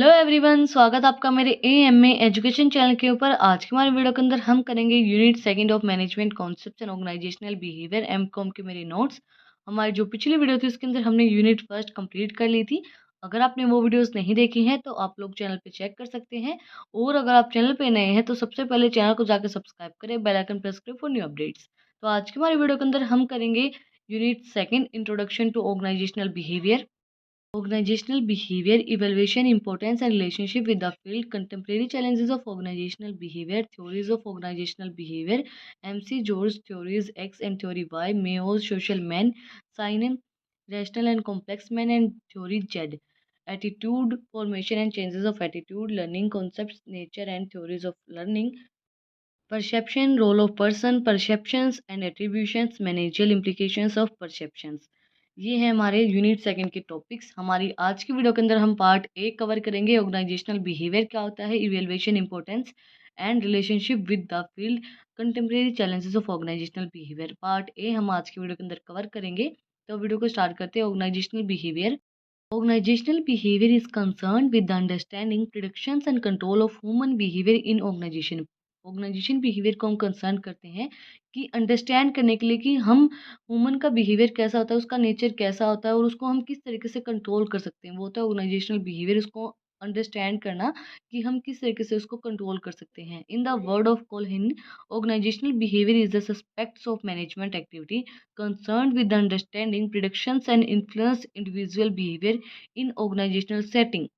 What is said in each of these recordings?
Hello everyone, स्वागत आपका मेरे एएमए एजुकेशन चैनल के ऊपर। आज के हमारे वीडियो के अंदर हम करेंगे unit second of management concepts and organizational behaviour MCom के मेरे नोट्स। हमारी जो पिछली वीडियो थी उसके अंदर हमने यूनिट फर्स्ट कंप्लीट कर ली थी। अगर आपने वो वीडियोस नहीं देखी हैं तो आप लोग चैनल पे चेक कर सकते हैं। और अगर आप चैनल पे नए हैं तो सबसे पहले चैनल को जाकर सब्सक्राइब करें, बेल आइकन प्रेस करें फॉर न्यू अपडेट्स। तो आज की हमारी वीडियो के अंदर हम करेंगे unit second, introduction to organizational behaviour. Organizational behavior evaluation, importance and relationship with the field, contemporary challenges of organizational behavior, theories of organizational behavior, MC George theories X and theory Y, Mayo's social man, Simon rational and complex man, and theory Z, attitude formation and changes of attitude, learning concepts, nature and theories of learning, perception, role of person, perceptions and attributions, managerial implications of perceptions। ये है हमारे unit second के topics. हमारी आज की video के अंदर हम पार्ट ए कवर करेंगे, ऑर्गेनाइजेशनल बिहेवियर क्या होता है, evaluation, importance and relationship with the field, contemporary challenges of organisational behaviour. Part A हम आज की वीडियो के अंदर कवर करेंगे। तो वीडियो को स्टार्ट करते हैं। Organizational behaviour. Organizational behavior is concerned with the understanding, predictions and control of human behavior in organization। Organization behaviour को हम कंसर्न करते हैं कि अंडरस्टैंड करने के लिए कि हम ह्यूमन का बिहेवियर कैसा होता है, उसका नेचर कैसा होता है और उसको हम किस तरीके से कंट्रोल कर सकते हैं। वो होता है ऑर्गेनाइजेशनल बिहेवियर, उसको अंडरस्टैंड करना कि हम किस तरीके से उसको कंट्रोल कर सकते हैं। इन द वर्ड ऑफ कोलहिन, organisational behaviour is the aspects of management activity concerned with the understanding, predictions and influence individual behavior in organizational setting।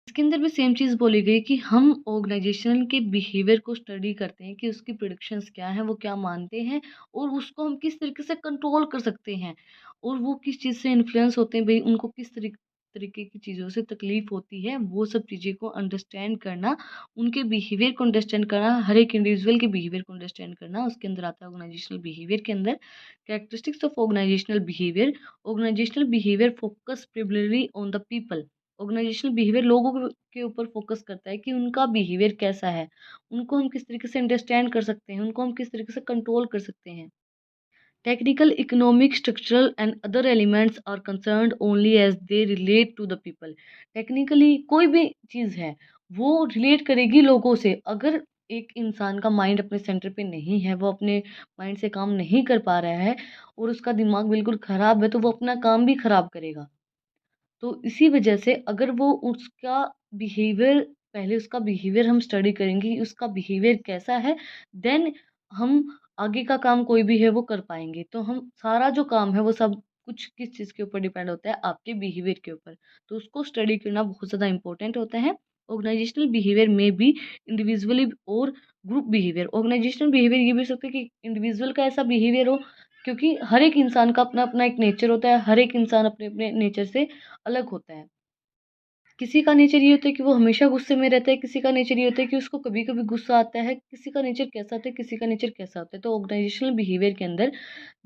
इसके अंदर भी सेम चीज़ बोली गई कि हम ऑर्गेनाइजेशन के बिहेवियर को स्टडी करते हैं कि उसकी प्रिडिक्शंस क्या हैं, वो क्या मानते हैं और उसको हम किस तरीके से कंट्रोल कर सकते हैं और वो किस चीज़ से इन्फ्लुएंस होते हैं भाई, उनको किस तरीके की चीज़ों से तकलीफ होती है, वो सब चीज़ें को अंडरस्टैंड करना, उनके बिहेवियर को अंडरस्टैंड करना, हर एक इंडिविजुअल के बिहेवियर को अंडरस्टैंड करना, उसके अंदर आता है ऑर्गेनाइजेशनल बिहेवियर के अंदर। Characteristics of organisational behaviour. Organisational behaviour focus primarily on the people. Organisational behaviour लोगों के ऊपर फोकस करता है कि उनका बिहेवियर कैसा है, उनको हम किस तरीके से अंडरस्टैंड कर सकते हैं, उनको हम किस तरीके से कंट्रोल कर सकते हैं। Technical, economic, structural and other elements are concerned only as they relate to the people. Technically कोई भी चीज़ है वो रिलेट करेगी लोगों से। अगर एक इंसान का माइंड अपने सेंटर पे नहीं है, वो अपने माइंड से काम नहीं कर पा रहा है और उसका दिमाग बिल्कुल ख़राब है, तो वो अपना काम भी ख़राब करेगा। तो इसी वजह से अगर वो उसका बिहेवियर, पहले उसका बिहेवियर हम स्टडी करेंगे कि उसका बिहेवियर कैसा है, देन हम आगे का काम कोई भी है वो कर पाएंगे। तो हम सारा जो काम है वो सब कुछ किस चीज़ के ऊपर डिपेंड होता है, आपके बिहेवियर के ऊपर। तो उसको स्टडी करना बहुत ज़्यादा इंपॉर्टेंट होता है। ऑर्गेनाइजेशनल बिहेवियर में भी इंडिविजुअली और ग्रुप बिहेवियर। ऑर्गेनाइजेशनल बिहेवियर ये भी हो सकता है कि इंडिविजुअल का ऐसा बिहेवियर हो, क्योंकि हर एक इंसान का अपना अपना एक नेचर होता है, हर एक इंसान अपने अपने नेचर से अलग होता है। किसी का नेचर ये होता है कि वो हमेशा गुस्से में रहता है, किसी का नेचर ये होता है कि उसको कभी-कभी गुस्सा आता है, किसी का नेचर कैसा होता है, किसी का नेचर कैसा होता है। तो ऑर्गेनाइजेशनल बिहेवियर के अंदर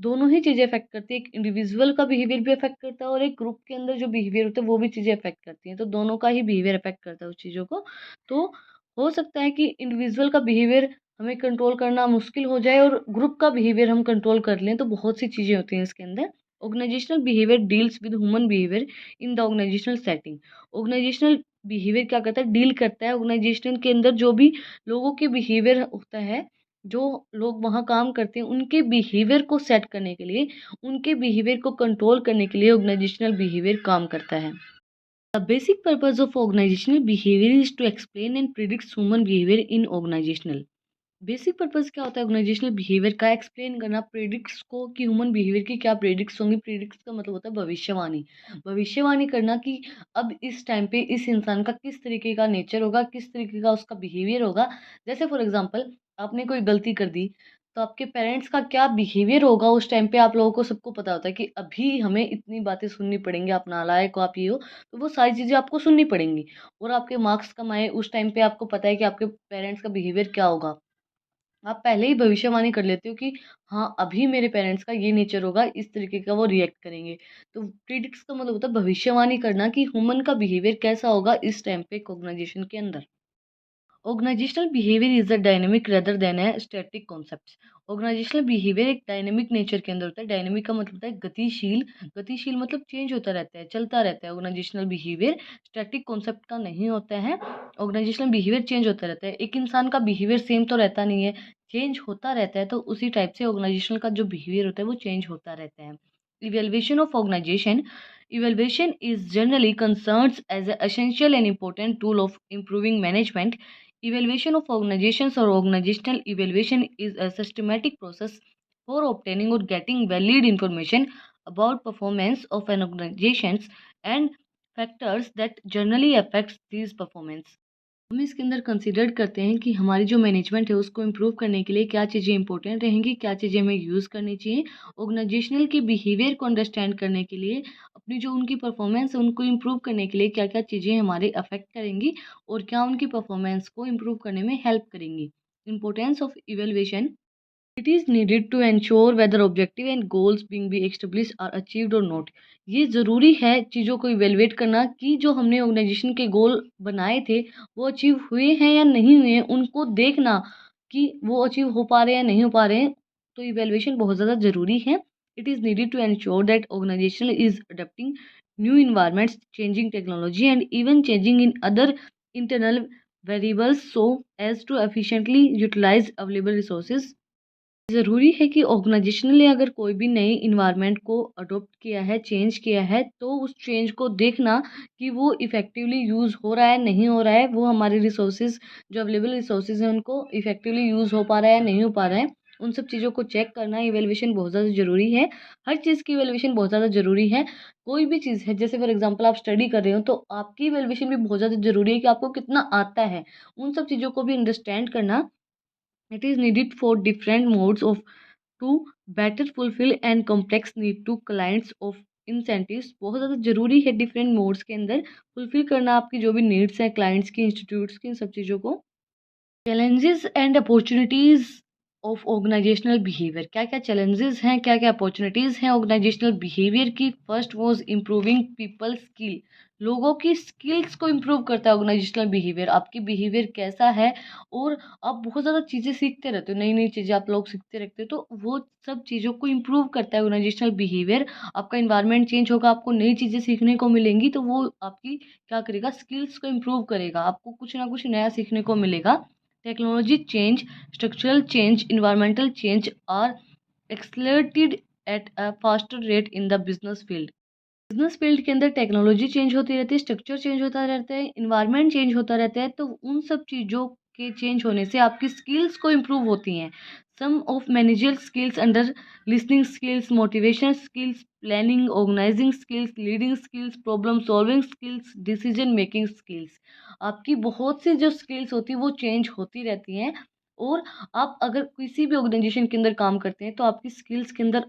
दोनों ही चीज़ें अफ़ेक्ट करती है। एक इंडिविजुअल का बिहेवियर भी अफ़ेक्ट करता है और एक ग्रुप के अंदर जो बिहेवियर होता है वो भी चीज़ें अफ़ेक्ट करती हैं। तो दोनों का ही बिहेवियर अफ़ेक्ट करता है उस चीज़ों को। तो हो सकता है कि इंडिविजुअल का बिहेवियर हमें कंट्रोल करना मुश्किल हो जाए और ग्रुप का बिहेवियर हम कंट्रोल कर लें, तो बहुत सी चीज़ें होती हैं इसके अंदर। Organizational behaviour deals with human behaviour in the organizational setting. Organizational behaviour क्या करता है, डील करता है ऑर्गेनाइजेशन के अंदर जो भी लोगों के बिहेवियर होता है, जो लोग वहाँ काम करते हैं उनके बिहेवियर को सेट करने के लिए, उनके बिहेवियर को कंट्रोल करने के लिए ऑर्गेनाइजेशनल बिहेवियर काम करता है। The basic purpose of organisational behaviour is to explain and predict human behaviour in organizational. Basic purpose क्या होता है ऑर्गेनाइजेशनल बिहेवियर का, एक्सप्लेन करना प्रेडिक्ट्स को कि ह्यूमन बिहेवियर की क्या प्रेडिक्ट्स होंगी। प्रेडिक्ट्स का मतलब होता है भविष्यवाणी। भविष्यवाणी करना कि अब इस टाइम पे इस इंसान का किस तरीके का नेचर होगा, किस तरीके का उसका बिहेवियर होगा। जैसे फॉर एग्जांपल आपने कोई गलती कर दी, तो आपके पेरेंट्स का क्या बिहेवियर होगा उस टाइम पे, आप लोगों को सबको पता होता है कि अभी हमें इतनी बातें सुननी पड़ेंगी, आप नालायक हो, आप ये हो, तो वो सारी चीज़ें आपको सुननी पड़ेंगी। और आपके मार्क्स कम आए उस टाइम पे आपको पता है कि आपके पेरेंट्स का बिहेवियर क्या होगा। आप पहले ही भविष्यवाणी कर लेते हो कि हाँ, अभी मेरे पेरेंट्स का ये नेचर होगा, इस तरीके का वो रिएक्ट करेंगे। तो प्रिडिक्स का मतलब होता है भविष्यवाणी करना कि ह्यूमन का बिहेवियर कैसा होगा इस टाइम पे एक ऑर्गेनाइजेशन के अंदर। Organizational behaviour is a dynamic rather than a static concept. Organizational behaviour एक डायनेमिक नेचर के अंदर होता है। डायनेमिक का मतलब होता है गतिशील। गतिशील मतलब चेंज होता रहता है, चलता रहता है। ऑर्गेनाइजेशनल बिहेवियर स्टैटिक कॉन्सेप्ट का नहीं होता है। ऑर्गेनाइजेशनल बिहेवियर चेंज होता रहता है। एक इंसान का बिहेवियर सेम तो रहता नहीं है, चेंज होता रहता है। तो उसी टाइप से ऑर्गेनाइजेशनल का जो बिहेवियर होता है वो चेंज होता रहता है। Evaluation of organization, evaluation is generally concerns as an essential and important tool of improving management. Evaluation of organizations or organizational evaluation is a systematic process for obtaining or getting valid information about performance of an organization and factors that generally affects these performance. हम इसके अंदर consider करते हैं कि हमारी जो management है उसको इम्प्रूव करने के लिए क्या चीज़ें इंपॉर्टेंट रहेंगी, क्या चीज़ें हमें यूज़ करनी चाहिए। ऑर्गेनाइजेशनल के बिहेवियर को अंडरस्टैंड करने के लिए, अपनी जो उनकी परफॉर्मेंस है उनको इम्प्रूव करने के लिए क्या क्या चीज़ें हमारे अफेक्ट करेंगी और क्या उनकी परफॉर्मेंस को इम्प्रूव करने में हेल्प करेंगी। Importance of evaluation, it is needed to ensure whether objective and goals being be established are achieved or not. ये ज़रूरी है चीज़ों को इवेलुएट करना कि जो हमने ऑर्गेनाइजेशन के गोल बनाए थे वो अचीव हुए हैं या नहीं हुए हैं, उनको देखना कि वो अचीव हो पा रहे हैं या नहीं हो पा रहे हैं। तो इवेलुएशन बहुत ज़्यादा ज़रूरी है। It is needed to ensure that organisation is adapting new environments, changing technology and even changing in other internal variables so as to efficiently utilise available resources. ज़रूरी है कि ऑर्गेनाइजेशन ने अगर कोई भी नई इन्वायरमेंट को अडॉप्ट किया है, चेंज किया है, तो उस चेंज को देखना कि वो इफ़ेक्टिवली यूज़ हो रहा है, नहीं हो रहा है, वो हमारे रिसोर्सेज़ जो अवेलेबल रिसोर्सेज़ हैं उनको इफ़ेक्टिवली यूज़ हो पा रहा है, नहीं हो पा रहा है। उन सब चीज़ों को चेक करना, इवैल्यूएशन बहुत ज़्यादा ज़रूरी है। हर चीज़ की इवैल्यूएशन बहुत ज़्यादा ज़रूरी है। कोई भी चीज़ है, जैसे फॉर एग्ज़ाम्पल आप स्टडी कर रहे हो, तो आपकी इवैल्यूएशन भी बहुत ज़्यादा ज़रूरी है कि आपको कितना आता है। उन सब चीज़ों को भी अंडरस्टैंड करना, it is needed for different modes of to better fulfill and complex need to clients of incentives। बहुत ज़्यादा ज़रूरी है डिफरेंट मोड्स के अंदर फुलफिल करना आपकी जो भी नीड्स हैं क्लाइंट्स की, इंस्टीट्यूट्स की, इन सब चीज़ों को। Challenges and opportunities of organisational behaviour, क्या क्या चैलेंजेस हैं, क्या क्या अपॉर्चुनिटीज़ हैं ऑर्गेनाइजेशनल बिहेवियर की। First was improving people skill, लोगों की स्किल्स को इम्प्रूव करता है ऑर्गेनाइजेशनल बिहेवियर। आपकी बिहेवियर कैसा है और आप बहुत ज़्यादा चीज़ें सीखते रहते हो, नई नई चीज़ें आप लोग सीखते रहते हो, तो वो सब चीज़ों को इम्प्रूव करता है ऑर्गेनाइजेशनल बिहेवियर। आपका इन्वायरमेंट चेंज होगा, आपको नई चीज़ें सीखने को मिलेंगी, तो वो आपकी क्या करेगा, स्किल्स को इम्प्रूव करेगा, आपको कुछ ना कुछ नया सीखने को मिलेगा। Technology change, structural change, environmental change are accelerated at a faster rate in the business field. Business field के अंदर टेक्नोलॉजी चेंज होती रहती है, स्ट्रक्चर चेंज होता रहता है, इन्वायरमेंट चेंज होता रहता है, तो उन सब चीज़ों के चेंज होने से आपकी स्किल्स को इम्प्रूव होती हैं। Some of managerial skills under listening skills, motivation skills, planning organising skills, leading skills, problem solving skills, decision making skills. आपकी बहुत सी जो स्किल्स होती है वो चेंज होती रहती हैं। और आप अगर किसी भी ऑर्गेनाइजेशन के अंदर काम करते हैं तो आपकी स्किल्स के अंदर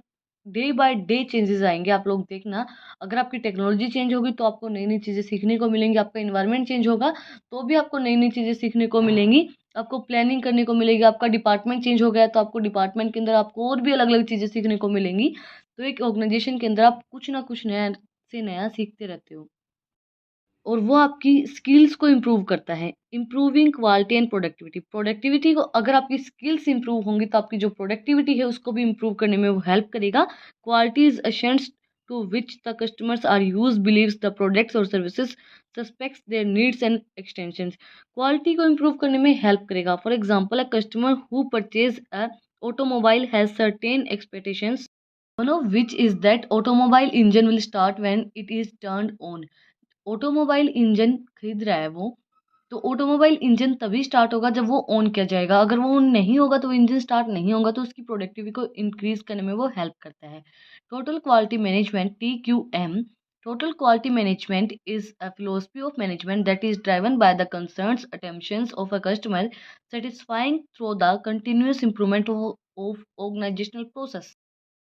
डे बाय डे चेंजेस आएंगे। आप लोग देखना, अगर आपकी टेक्नोलॉजी चेंज होगी तो आपको नई नई चीज़ें सीखने को मिलेंगी, आपका इन्वायरमेंट चेंज होगा तो भी आपको नई नई चीज़ें सीखने को मिलेंगी, आपको प्लानिंग करने को मिलेगी। आपका डिपार्टमेंट चेंज हो गया तो आपको डिपार्टमेंट के अंदर आपको और भी अलग अलग चीज़ें सीखने को मिलेंगी। तो एक ऑर्गेनाइजेशन के अंदर आप कुछ ना कुछ नया से नया सीखते रहते हो और वो आपकी स्किल्स को इम्प्रूव करता है। Improving quality and productivity, productivity को अगर आपकी स्किल्स इम्प्रूव होंगी तो आपकी जो प्रोडक्टिविटी है उसको भी इम्प्रूव करने में वो हेल्प करेगा। Quality is a sense to which the customers are use believes the products और services suspects their needs and extensions. Quality को इम्प्रूव करने में हेल्प करेगा। For example, a customer who purchase a automobile has certain expectations, one of which is that automobile engine will start when it is turned on। Automobile engine खरीद रहा है वो, तो automobile engine तभी start होगा जब वो ऑन किया जाएगा। अगर वो ऑन नहीं होगा तो इंजन स्टार्ट नहीं होगा, तो उसकी प्रोडक्टिविटी को इंक्रीज करने में वो हेल्प करता है। Total quality management, TQM, total quality management is a philosophy of management that is driven by the concerns attentions of a customer, satisfying through the continuous improvement of organizational process.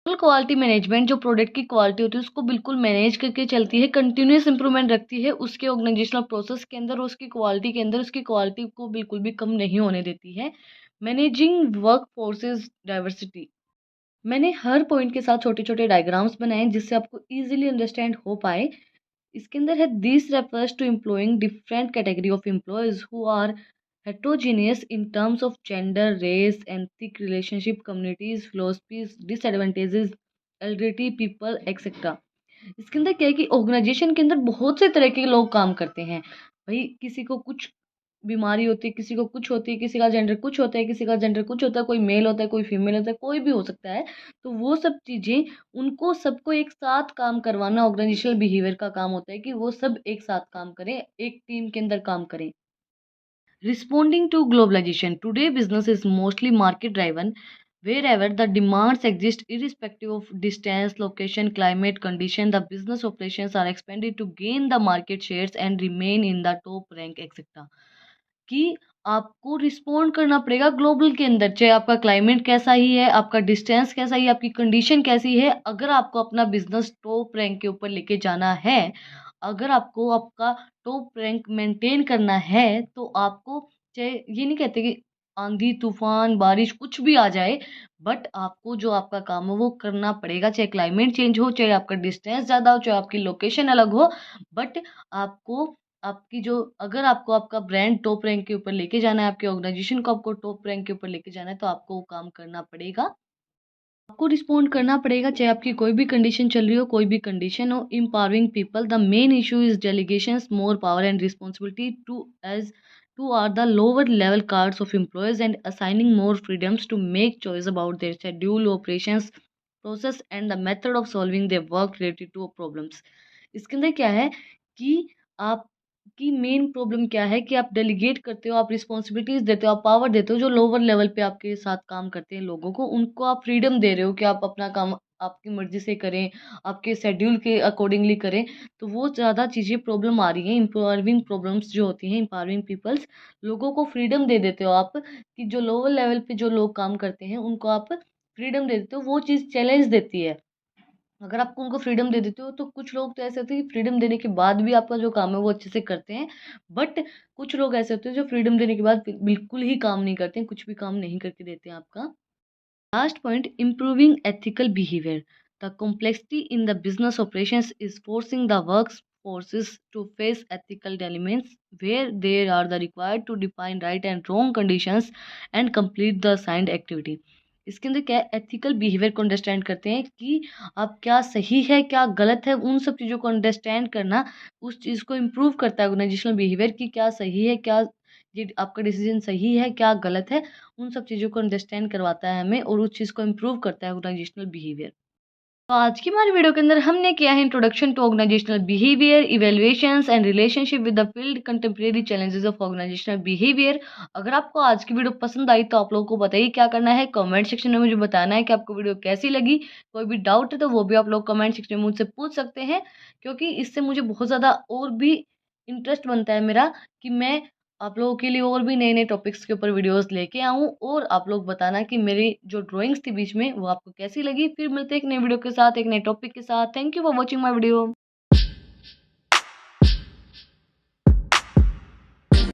Total quality management जो product की quality होती है उसको बिल्कुल manage करके चलती है, continuous improvement रखती है उसके ऑर्गेनाइजेशनल प्रोसेस के अंदर, उसकी क्वालिटी के अंदर, उसकी क्वालिटी को बिल्कुल भी कम नहीं होने देती है। मैनेजिंग वर्क फोर्सेज डाइवर्सिटी, मैंने हर पॉइंट के साथ छोटे छोटे डायग्राम्स बनाए जिससे आपको ईजिली अंडरस्टैंड हो पाए। इसके अंदर है this refers to employing different category of employees who are heterogeneous in terms of gender, race, ethnic relationship, communities, philosophies, disadvantages, elderly people, etc. इसके अंदर क्या है कि ऑर्गेनाइजेशन के अंदर बहुत से तरह के लोग काम करते हैं। भाई किसी को कुछ बीमारी होती है, किसी को कुछ होती है, किसी का जेंडर कुछ होता है, किसी का जेंडर कुछ होता है, कोई मेल होता है, कोई फीमेल होता है, कोई भी हो सकता है। तो वो सब चीज़ें उनको सबको एक साथ काम करवाना ऑर्गेनाइजेशनल बिहेवियर का काम होता है कि वो सब एक साथ काम करें, एक टीम के अंदर काम करें। Responding to globalization, today business is mostly market driven. Wherever the demands exist, irrespective of distance, location, climate, condition, the business operations are expanded to gain the market shares and remain in the top rank, etc. कि आपको respond करना पड़ेगा global के अंदर, चाहे आपका climate कैसा ही है, आपका डिस्टेंस कैसा ही है, आपकी कंडीशन कैसी है। अगर आपको अपना बिजनेस टॉप रैंक के ऊपर लेके जाना है, अगर आपको आपका टॉप रैंक मेंटेन करना है, तो आपको, चाहे ये नहीं कहते कि आंधी तूफान बारिश कुछ भी आ जाए, बट आपको जो आपका काम है वो करना पड़ेगा, चाहे क्लाइमेट चेंज हो, चाहे आपका डिस्टेंस ज़्यादा हो, चाहे आपकी लोकेशन अलग हो। बट आपको आपकी जो, अगर आपको आपका ब्रांड टॉप रैंक के ऊपर लेके जाना है, आपके ऑर्गेनाइजेशन को आपको टॉप रैंक के ऊपर लेके जाना है, तो आपको वो काम करना पड़ेगा। आपको रिस्पॉन्ड करना पड़ेगा, चाहे आपकी कोई भी कंडीशन चल रही हो, कोई भी कंडीशन हो। Empowering people, the main issue is delegations more power and responsibility to as to are the lower level cards of employees and assigning more freedoms to make choice about their schedule, operations, process and the method of solving their work related to problems. इसके अंदर क्या है कि आपकी main problem क्या है कि आप डेलीगेट करते हो, आप रिस्पॉन्सिबिलिटीज़ देते हो, आप पावर देते हो। जो लोअर लेवल पे आपके साथ काम करते हैं लोगों को, उनको आप फ्रीडम दे रहे हो कि आप अपना काम आपकी मर्ज़ी से करें, आपके शेड्यूल के अकॉर्डिंगली करें। तो वो ज़्यादा चीज़ें प्रॉब्लम आ रही हैं। एम्पावरिंग प्रॉब्लम्स जो होती हैं, एम्पावरिंग पीपल्स, लोगों को फ्रीडम दे देते हो आप, कि जो लोअर लेवल पे जो लोग काम करते हैं उनको आप फ्रीडम दे देते हो। वो चीज़ चैलेंज देती है। अगर आप उनको फ्रीडम दे देते हो, तो कुछ लोग तो ऐसे होते हैं कि फ्रीडम देने के बाद भी आपका जो काम है वो अच्छे से करते हैं। बट कुछ लोग ऐसे होते हैं जो फ्रीडम देने के बाद बिल्कुल ही काम नहीं करते हैं, कुछ भी काम नहीं करके देते हैं आपका। Last point, improving ethical behavior. The complexity in the business operations is forcing the workforces to face ethical dilemmas where they are the required to define right and wrong conditions and complete the assigned activity. इसके अंदर क्या है, ethical behaviour को understand करते हैं कि आप क्या सही है क्या गलत है, उन सब चीज़ों को अंडरस्टैंड करना उस चीज़ को इम्प्रूव करता है ऑर्गेनाइजेशनल बिहेवियर, कि क्या सही है, क्या ये आपका डिसीजन सही है, क्या गलत है। उन सब चीज़ों को अंडरस्टैंड करवाता है हमें और उस चीज़ को इम्प्रूव करता है ऑर्गेनाइजेशनल बिहेवियर। तो आज की हमारी वीडियो के अंदर हमने किया है introduction to organizational behaviour, evaluations and relationship with the field, contemporary challenges of organisational behaviour. अगर आपको आज की वीडियो पसंद आई तो आप लोगों को बताइए क्या करना है, कमेंट सेक्शन में मुझे बताना है कि आपको वीडियो कैसी लगी। कोई भी डाउट है तो वो भी आप लोग कमेंट सेक्शन में मुझसे पूछ सकते हैं, क्योंकि इससे मुझे बहुत ज़्यादा और भी इंटरेस्ट बनता है मेरा कि मैं आप लोगों के लिए और भी नए नए टॉपिक्स के ऊपर वीडियोस लेके आऊँ, और आप लोग बताना कि मेरी जो ड्राइंग्स थी बीच में वो आपको कैसी लगी। फिर मिलते हैं एक नई वीडियो के साथ, एक नए टॉपिक के साथ। Thank you for watching my video.